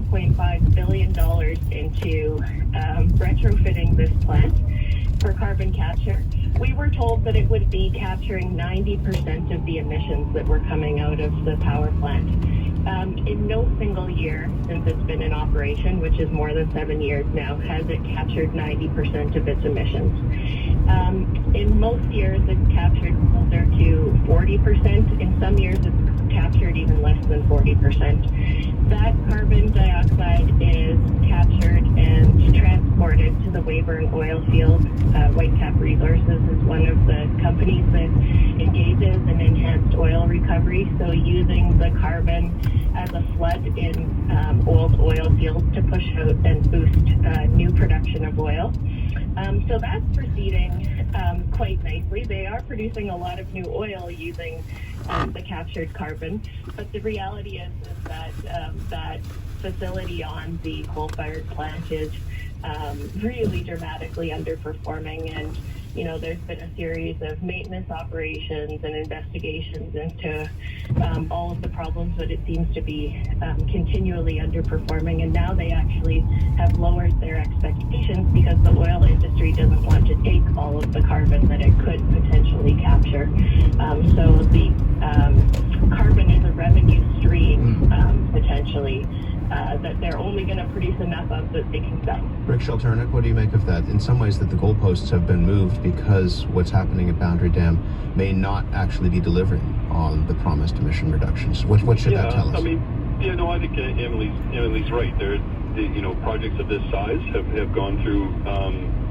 $1.5 billion into retrofitting this plant for carbon capture. We were told that it would be capturing 90% of the emissions that were coming out of the power plant. In no single year since it's been in operation, which is more than 7 years now, has it captured 90% of its emissions. In most years, it's captured closer to 40%. In some years, it's captured even less than 40%. That carbon dioxide is captured and transported to the Weyburn oil field. Whitecap Resources is one of the companies that engages in enhanced oil recovery, so using the carbon as a flood in old oil fields to push out and boost new production of oil. So that's proceeding quite nicely. They are producing a lot of new oil using the captured carbon, but the reality is that that facility on the coal-fired plant is really dramatically underperforming, and there's been a series of maintenance operations and investigations into all of the problems, but it seems to be continually underperforming. And now they actually have lowered their expectations because the oil industry doesn't want to take all of the carbon that it could potentially capture. So the carbon is a revenue stream potentially that they're only going to produce enough of that they can sell. Rick Shelternick, what do you make of that? In some ways that the goalposts have been moved because what's happening at Boundary Dam may not actually be delivering on the promised emission reductions. What should that tell us? I think Emily's right. Projects of this size have gone through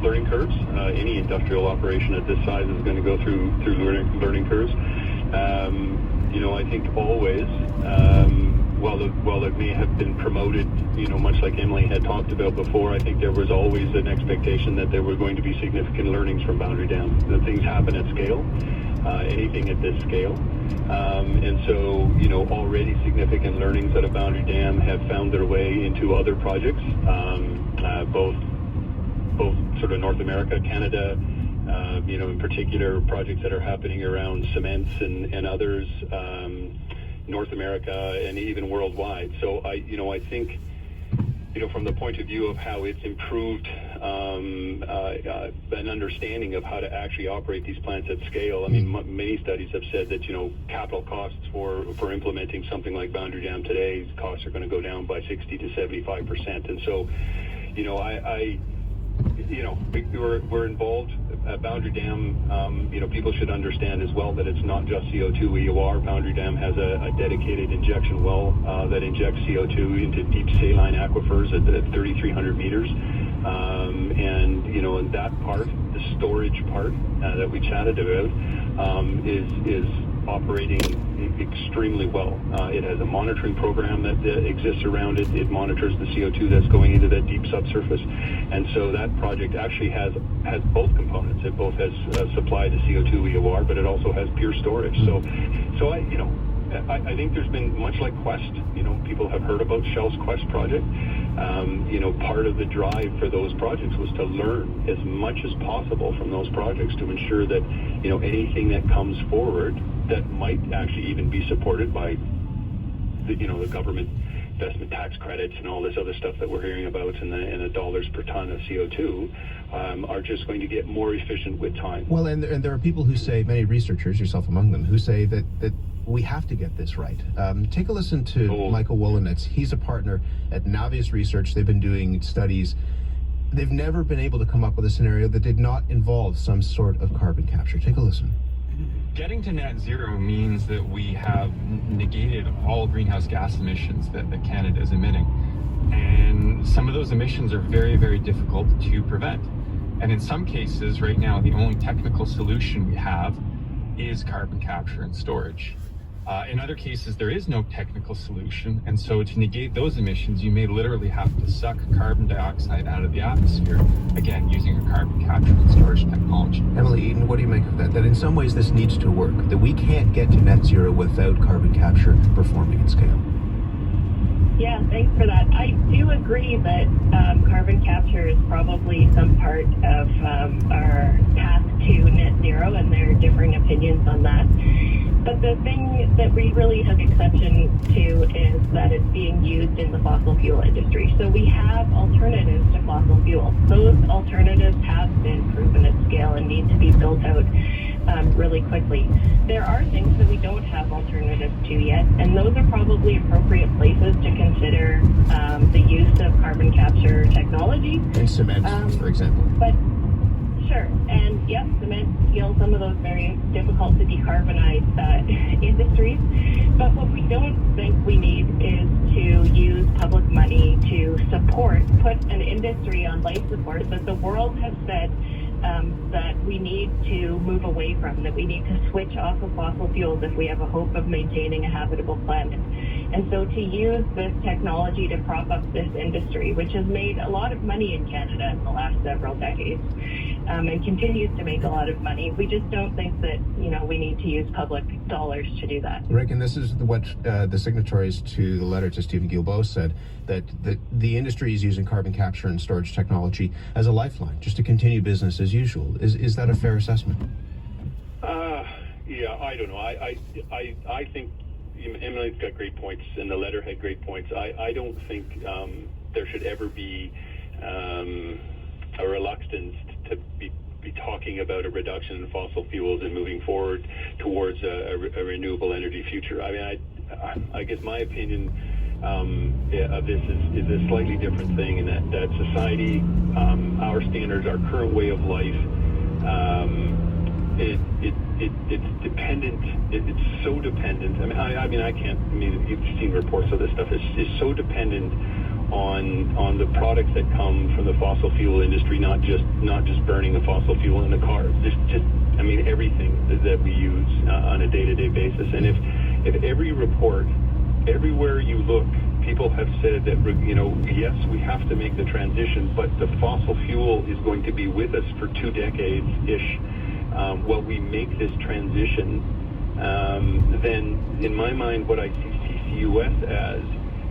learning curves. Any industrial operation at this size is going to go through learning curves. I think always, while it may have been promoted, much like Emily had talked about before, I think there was always an expectation that there were going to be significant learnings from Boundary Dam. That things happen at scale, anything at this scale. And so, already significant learnings out of Boundary Dam have found their way into other projects, both sort of North America, Canada, in particular projects that are happening around cements and others, North America and even worldwide. So I think, from the point of view of how it's improved an understanding of how to actually operate these plants at scale. I mean, many studies have said that, capital costs for implementing something like Boundary Dam today, costs are going to go down by 60 to 75%. And so, we're involved at Boundary Dam. People should understand as well that it's not just CO2 EOR. Boundary Dam has a dedicated injection well that injects CO2 into deep saline aquifers at 3,300 meters. And that part, the storage part that we chatted about, is operating extremely well. It has a monitoring program that exists around it. It monitors the CO2 that's going into that deep subsurface. And so that project actually has both components. It both has supply to CO2 EOR, but it also has pure storage. So I think there's been, much like Quest, people have heard about Shell's Quest project. Part of the drive for those projects was to learn as much as possible from those projects to ensure that, anything that comes forward that might actually even be supported by the government investment tax credits and all this other stuff that we're hearing about and the dollars per ton of CO2 are just going to get more efficient with time. Well, and there are people who say, many researchers, yourself among them, who say that we have to get this right. Take a listen to Michael Wolonitz. He's a partner at Navius Research. They've been doing studies. They've never been able to come up with a scenario that did not involve some sort of carbon capture. Take a listen. Getting to net zero means that we have negated all greenhouse gas emissions that Canada is emitting. And some of those emissions are very, very difficult to prevent. And in some cases, right now, the only technical solution we have is carbon capture and storage. In other cases, there is no technical solution, and so to negate those emissions, you may literally have to suck carbon dioxide out of the atmosphere, again, using a carbon capture and storage technology. Emily Eden, what do you make of that? That in some ways this needs to work, that we can't get to net zero without carbon capture performing at scale. Yeah, thanks for that. I do agree that carbon capture is probably some part of our path to net zero, and there are differing opinions on that. But the thing that we really took exception to is that it's being used in the fossil fuel industry. So we have alternatives to fossil fuels. Those alternatives have been proven at scale and need to be built out really quickly. There are things that we don't have alternatives to yet, and those are probably appropriate places to consider the use of carbon capture technology. In cement, for example. But sure, and yes, cement, steel, some of those very difficult to decarbonize industries. But what we don't think we need is to use public money to put an industry on life support that the world has said that we need to move away from, that we need to switch off of fossil fuels if we have a hope of maintaining a habitable planet. And so to use this technology to prop up this industry, which has made a lot of money in Canada in the last several decades, and continues to make a lot of money, we just don't think that, we need to use public dollars to do that. Rick, and this is what the signatories to the letter to Stephen Guilbeault said, that the industry is using carbon capture and storage technology as a lifeline, just to continue business as usual. Is that a fair assessment? Yeah, I don't know. I think Emily's got great points, and the letter had great points. I don't think there should ever be a reluctance to be talking about a reduction in fossil fuels and moving forward towards a renewable energy future. I mean, I guess my opinion of this is a slightly different thing, in that society, our standards, our current way of life, it's dependent. It's so dependent. You've seen reports of this stuff. It's so dependent on the products that come from the fossil fuel industry, not just burning the fossil fuel in the cars. Everything that we use on a day-to-day basis. And if every report, everywhere you look, people have said that, yes, we have to make the transition, but the fossil fuel is going to be with us for 2 decades-ish. While we make this transition, then in my mind, what I see CCUS as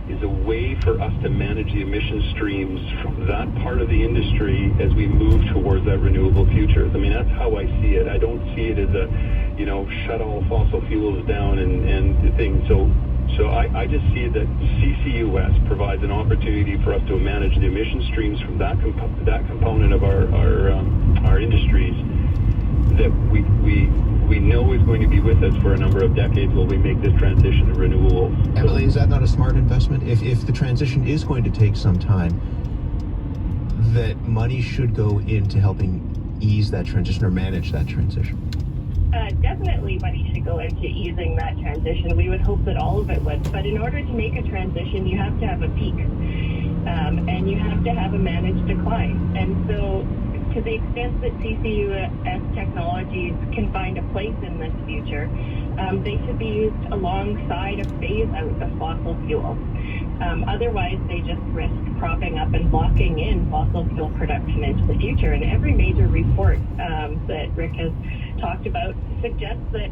is a way for us to manage the emission streams from that part of the industry as we move towards that renewable future. I mean, that's how I see it. I don't see it as a, shut all fossil fuels down and things. So I just see that CCUS provides an opportunity for us to manage the emission streams from that component of our industries that we know is going to be with us for a number of decades while we make this transition to renewables. Emily, is that not a smart investment? If the transition is going to take some time, that money should go into helping ease that transition or manage that transition? Definitely money should go into easing that transition. We would hope that all of it would. But in order to make a transition, you have to have a peak. And you have to have a managed decline. And so to the extent that CCUS technologies can find a place in this future, they should be used alongside a phase out of fossil fuels. Otherwise, they just risk propping up and locking in fossil fuel production into the future. And every major report that Rick has talked about suggests that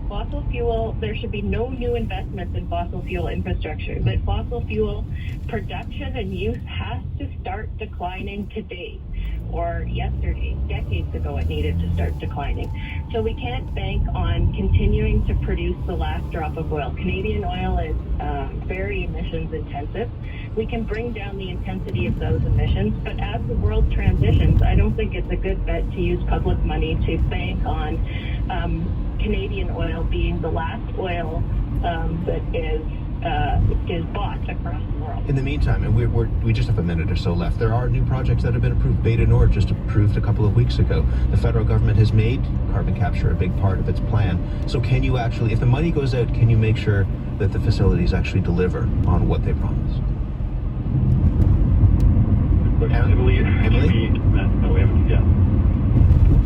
there should be no new investments in fossil fuel infrastructure, that fossil fuel production and use has to start declining today or yesterday. Decades ago, it needed to start declining. So we can't bank on continuing to produce the last drop of oil. Canadian oil is very emissions intensive. We can bring down the intensity of those emissions, but as the world transitions, I don't think it's a good bet to use public money to bank on Canadian oil being the last oil that is bought across the world. In the meantime, and we just have a minute or so left, there are new projects that have been approved. Beta Nord just approved a couple of weeks ago. The federal government has made carbon capture a big part of its plan. So can you actually, if the money goes out, can you make sure that the facilities actually deliver on what they promise? Emily? Yeah.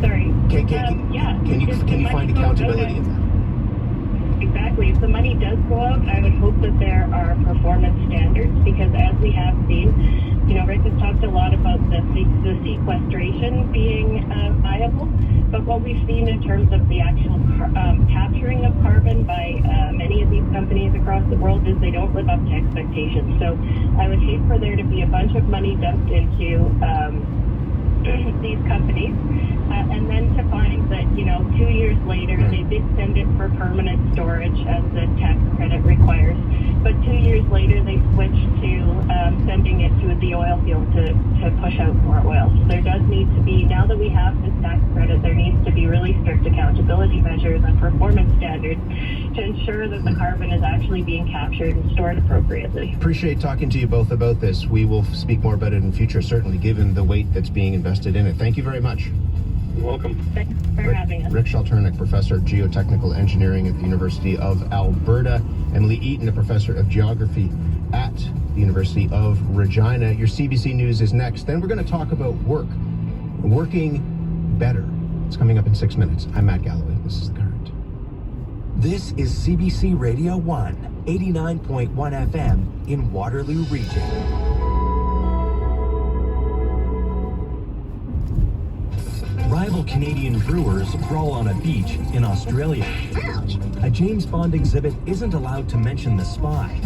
Sorry. Can you find accountability in that? Exactly. If the money does go out, I would hope that there are performance standards, because as we have seen, Rick has talked a lot about the sequestration being viable, but what we've seen in terms of the actual capturing of carbon by many of these companies across the world is they don't live up to expectations. So I would hate for there to be a bunch of money dumped into these companies, and then to find that, 2 years later, they did send it for permanent storage as the tax credit requires, but 2 years later they switched to sending it to the oil field to push out more oil. So there does need to be, now that we have this tax credit, there needs to be really strict accountability measures and performance standards to ensure that the carbon is actually being captured and stored appropriately. Appreciate talking to you both about this. We will speak more about it in future, certainly, given the weight that's being invested in it. Thank you very much. You're welcome. Thanks for having us. Rick Shelternick, Professor of Geotechnical Engineering at the University of Alberta. Emily Eaton, a Professor of Geography at the University of Regina. Your CBC News is next. Then we're going to talk about working better. It's coming up in 6 minutes. I'm Matt Galloway. This is The Current. This is CBC Radio 1, 89.1 FM in Waterloo Region. Rival Canadian brewers brawl on a beach in Australia. A James Bond exhibit isn't allowed to mention the spy.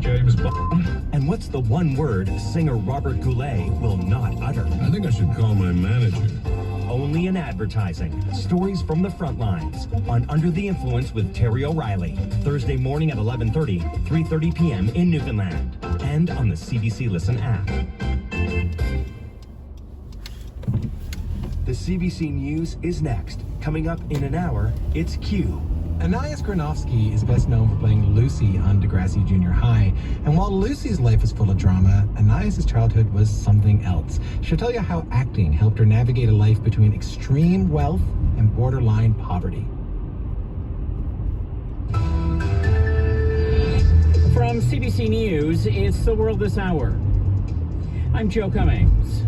James Bond. And what's the one word singer Robert Goulet will not utter? I think I should call my manager. Only in advertising. Stories from the front lines on Under the Influence with Terry O'Reilly. Thursday morning at 11:30, 3:30 p.m. in Newfoundland. And on the CBC Listen app. The CBC News is next. Coming up in an hour, it's Q. Anaya Skronovsky is best known for playing Lucy on Degrassi Junior High. And while Lucy's life is full of drama, Anaya's childhood was something else. She'll tell you how acting helped her navigate a life between extreme wealth and borderline poverty. From CBC News, it's The World This Hour. I'm Joe Cummings.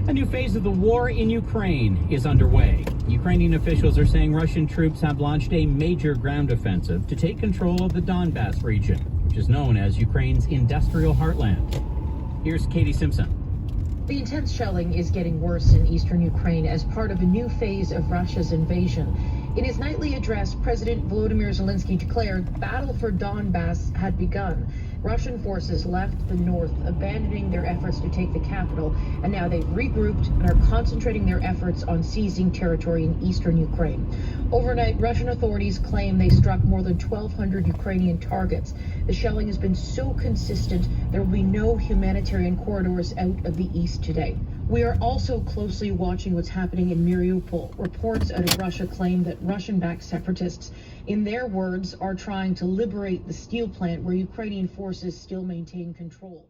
A new phase of the war in Ukraine is underway. Ukrainian officials are saying Russian troops have launched a major ground offensive to take control of the Donbas region, which is known as Ukraine's industrial heartland. Here's Katie Simpson. The intense shelling is getting worse in eastern Ukraine as part of a new phase of Russia's invasion. In his nightly address, President Volodymyr Zelensky declared the battle for Donbas had begun. Russian forces left the north, abandoning their efforts to take the capital, and now they've regrouped and are concentrating their efforts on seizing territory in eastern Ukraine. Overnight, Russian authorities claim they struck more than 1,200 Ukrainian targets. The shelling has been so consistent, there will be no humanitarian corridors out of the east today. We are also closely watching what's happening in Mariupol. Reports out of Russia claim that Russian-backed separatists, in their words, are trying to liberate the steel plant where Ukrainian forces still maintain control.